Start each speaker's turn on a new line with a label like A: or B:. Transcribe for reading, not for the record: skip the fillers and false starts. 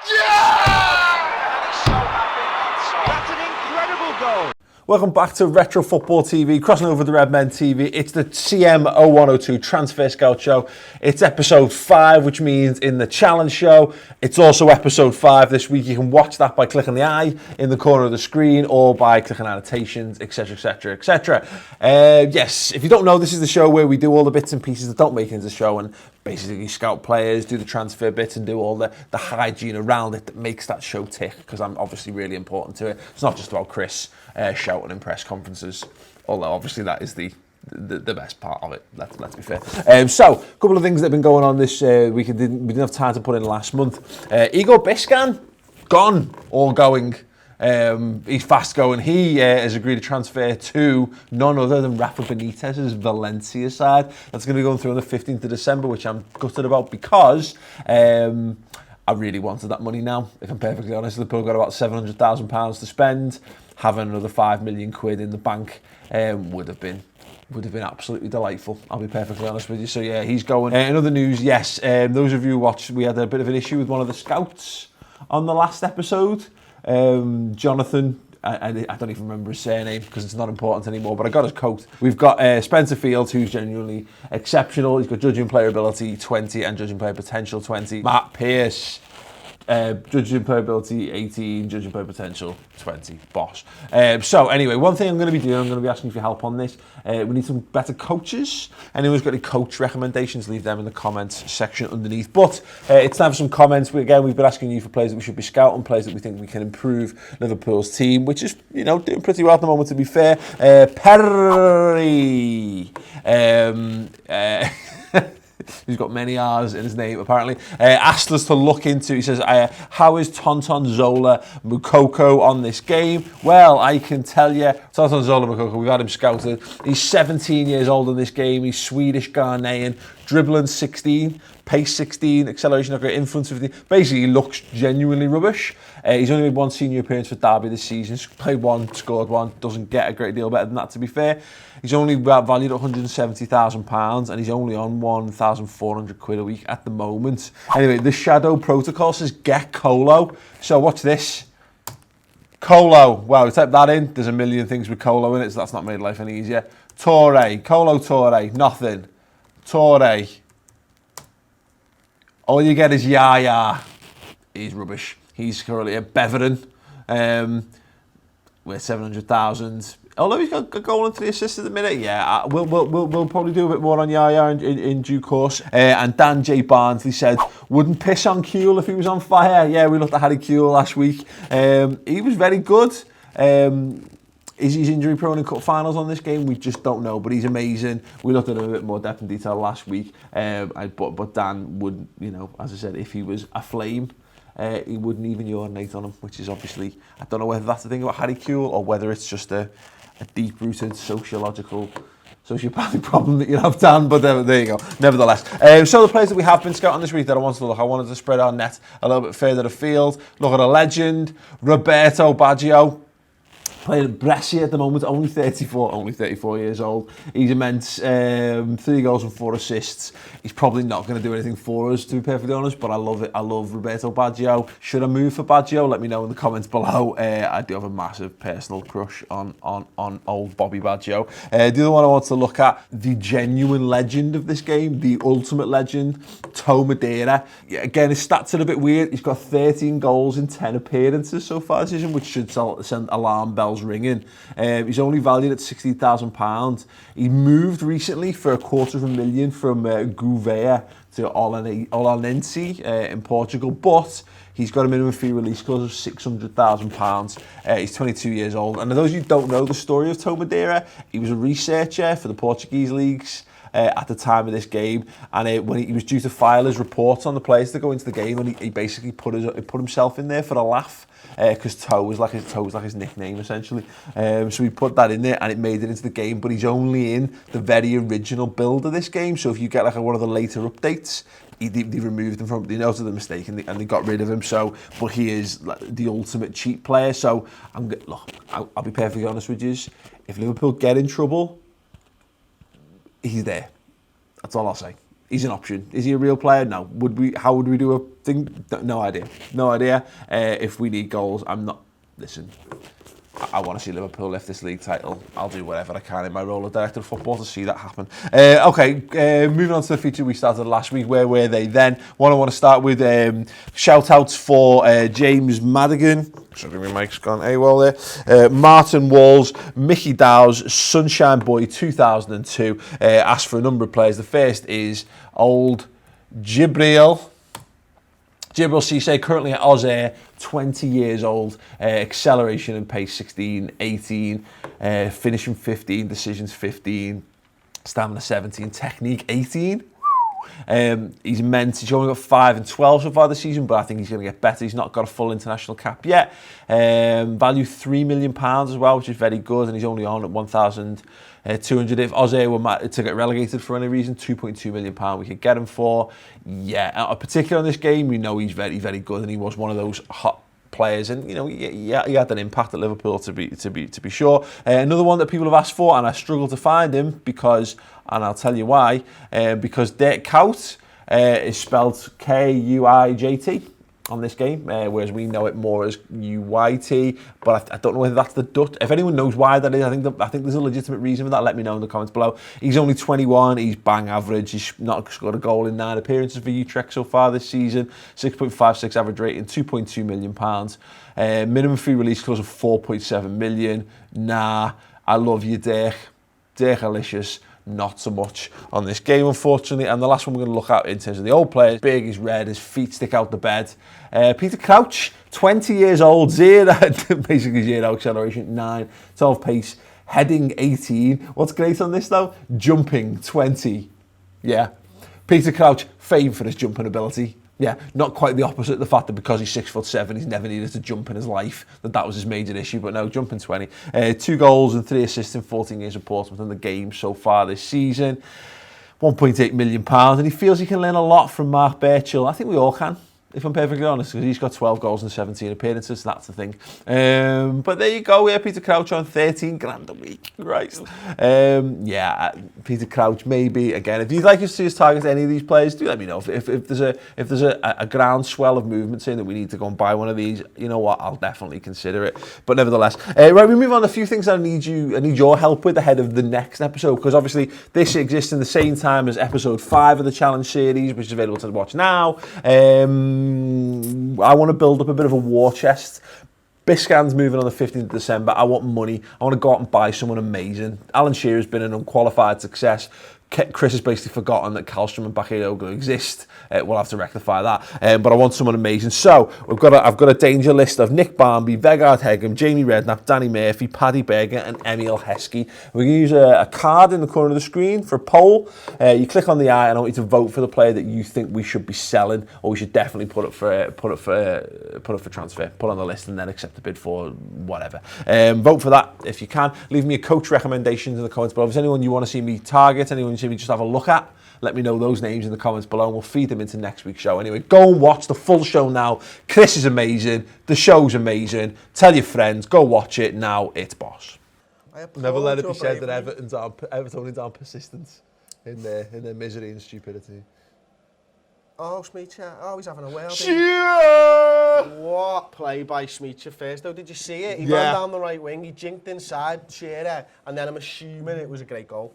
A: That's an incredible goal.
B: Welcome back to Retro Football TV, crossing over the Redmen TV. It's the CM0102 Transfer Scout Show. It's episode 5, which means in the challenge show. It's also episode 5 this week. You can watch that by clicking the eye in the corner of the screen or by clicking annotations, etc, etc, etc. Yes, if you don't know, this is the show where we do all the bits and pieces that don't make it into the show and basically scout players, do the transfer bits and do all the hygiene around it that makes that show tick, because I'm obviously really important to it. It's not just about Chris shouting in press conferences, although obviously that is the best part of it, let's be fair. So, a couple of things that have been going on this week we didn't have time to put in last month. Igor Biscan, gone or going. He's fast going. He has agreed to transfer to none other than Rafa Benitez's Valencia side. That's going to be going through on the 15th of December, which I'm gutted about because I really wanted that money now, if I'm perfectly honest. Liverpool got about £700,000 to spend. Having another £5 million in the bank would have been absolutely delightful, I'll be perfectly honest with you. So yeah, he's going. In other news, yes, those of you who watched, we had a bit of an issue with one of the scouts on the last episode. Jonathan, I don't even remember his surname because it's not important anymore, but I got his coat. We've got Spencer Fields, who's genuinely exceptional. He's got judging player ability 20 and judging player potential 20. Matt Pearce, judging player ability 18, judging player potential 20. Boss. So anyway, one thing I'm going to be doing, I'm going to be asking for help on this. We need some better coaches. Anyone's got any coach recommendations, leave them in the comments section underneath. But it's time for some comments. We've been asking you for players that we should be scouting, players that we think we can improve Liverpool's team, which is, doing pretty well at the moment, to be fair. Perry. He's got many R's in his name, apparently. Asked us to look into, he says, how is Tonton Zola Mukoko on this game? Well, I can tell you, Tonton Zola Mukoko, we've had him scouted. He's 17 years old in this game. He's Swedish Ghanaian, dribbling 16, pace 16, acceleration not great, influence 15. Basically, he looks genuinely rubbish. He's only made one senior appearance for Derby this season. Played one, scored one. Doesn't get a great deal better than that, to be fair. He's only valued at £170,000 and he's only on £1,400 a week at the moment. Anyway, the Shadow Protocol says get Colo. So watch this. Colo. Well, we type that in. There's a million things with Colo in it, so that's not made life any easier. Toure. Colo Toure. Nothing. Toure. All you get is Yaya. He's rubbish. He's currently at Beverin. We're 700,000. Although he's got a goal and 3 assists at the minute, yeah, we'll probably do a bit more on Yaya in due course. And Dan J. Barnsley said, wouldn't piss on Kuehl if he was on fire. Yeah, we looked at Harry Kuehl last week. He was very good. Is he injury prone in cup finals on this game? We just don't know, but he's amazing. We looked at him a bit more depth and detail last week. But Dan would, as I said, if he was a flame, he wouldn't even urinate on him, which is obviously, I don't know whether that's the thing about Harry Kuehl or whether it's just a deep-rooted sociopathic problem that you have, Dan, but there you go. Nevertheless, so the players that we have been scouting this week that I wanted to spread our net a little bit further afield. Look at a legend, Roberto Baggio. Playing at Brescia at the moment, only 34 years old. He's immense, 3 goals and 4 assists. He's probably not going to do anything for us, to be perfectly honest, but I love it. I love Roberto Baggio. Should I move for Baggio? Let me know in the comments below. I do have a massive personal crush on old Bobby Baggio. The other one I want to look at, the genuine legend of this game, the ultimate legend, Toure Madeira. Again, his stats are a bit weird. He's got 13 goals in 10 appearances so far this season, which should send alarm bells ringing. He's only valued at £60,000. He moved recently for £250,000 from Gouveia to Olhanense in Portugal, but he's got a minimum fee release clause of £600,000. He's 22 years old, and for those of you who don't know the story of Toure Madeira, he was a researcher for the Portuguese leagues at the time of this game, and when he was due to file his reports on the players that go into the game, and he basically put himself in there for a laugh, because Toe was like his nickname essentially. So we put that in there and it made it into the game, but he's only in the very original build of this game. So if you get like one of the later updates, they removed him from, they noted the mistake and they got rid of him. So, but he is like the ultimate cheat player. So I'll be perfectly honest with you. If Liverpool get in trouble, he's there. That's all I'll say. he's an option. Is he a real player? No. How would we do a thing? No idea. No idea. If we need goals, I'm not. Listen, I want to see Liverpool lift this league title. I'll do whatever I can in my role as director of football to see that happen. Moving on to the feature we started last week. Where were they then? One I want to start with shout outs for James Madigan. Sorry, my mic's gone AWOL there. Martin Walls, Mickey Dowes, Sunshine Boy 2002. Asked for a number of players. The first is old Jibril Cisse, currently at Auxerre, 20 years old, acceleration and pace 16, 18, finishing 15, decisions 15, stamina 17, technique 18. He's immense. He's only got 5 and 12 so far this season, but I think he's going to get better. He's not got a full international cap yet. Value £3 million as well, which is very good, and he's only on at 1,200. If Auxerre were to get relegated for any reason, £2.2 million we could get him for. Yeah, particularly on this game, we know he's very, very good, and he was one of those hot players, and you know he had an impact at Liverpool to be sure. Another one that people have asked for, and I struggle to find him because, and I'll tell you why, because Dirk Kuyt is spelled K-U-I-J-T on this game, whereas we know it more as U-Y-T, but I don't know whether that's the Dutch. If anyone knows why that is, I think there's a legitimate reason for that. Let me know in the comments below. He's only 21, he's bang average, he's not scored a goal in 9 appearances for Utrecht so far this season, 6.56 average rating, £2.2 million. Minimum free release clause of 4.7 million. Nah, I love you, Dirk. Dirk-alicious. Not so much on this game, unfortunately. And the last one we're going to look at in terms of the old players, big, he's red, his feet stick out the bed. Peter Crouch, 20 years old, basically zero acceleration, 9, 12 pace, heading 18. What's great on this though? Jumping 20. Yeah. Peter Crouch, famed for his jumping ability. Yeah, not quite the opposite. The fact that because he's 6'7", he's never needed to jump in his life. That was his major issue. But no, jumping 20. 2 goals and 3 assists in 14 years of Portsmouth in the game so far this season. £1.8 million. And he feels he can learn a lot from Mark Burchill. I think we all can, if I'm perfectly honest, because he's got 12 goals and 17 appearances. So that's the thing. But there you go. Yeah, Peter Crouch on 13 grand a week. Christ. Peter Crouch, maybe. Again, if you'd like us to see us target any of these players, do let me know. If there's a groundswell of movement saying that we need to go and buy one of these, you know what? I'll definitely consider it. But nevertheless, right, we move on to a few things I need your help with ahead of the next episode, because obviously this exists in the same time as episode 5 of the challenge series, which is available to watch now. I want to build up a bit of a war chest. Biscan's moving on the 15th of December. I want money. I want to go out and buy someone amazing. Alan Shearer's been an unqualified success. Chris has basically forgotten that Karlstrom and Bakayoko exist. We'll have to rectify that. But I want someone amazing. So I've got a danger list of Nick Barmby, Vegard Hegem, Jamie Redknapp, Danny Murphy, Paddy Berger and Emil Heskey. We're going to use a card in the corner of the screen for a poll. You click on the eye and I want you to vote for the player that you think we should be selling, or we should definitely put up for transfer, put on the list and then accept the bid for whatever. Vote for that if you can. Leave me a coach recommendations in the comments below. If there's anyone you want to see me target, anyone you see me just have a look at, let me know those names in the comments below and we'll feed them into next week's show. Anyway, go and watch the full show now. Chris is amazing. The show's amazing. Tell your friends. Go watch it now. It's boss. Never let it be said that Evertonians aren't persistent in their misery and stupidity.
C: Oh, Smeacher. Oh, he's having a whale.
B: Shearer!
C: What play by Smeacher first, though? Did you see it? He ran down the right wing, he jinked inside Shearer, and then I'm assuming it was a great goal.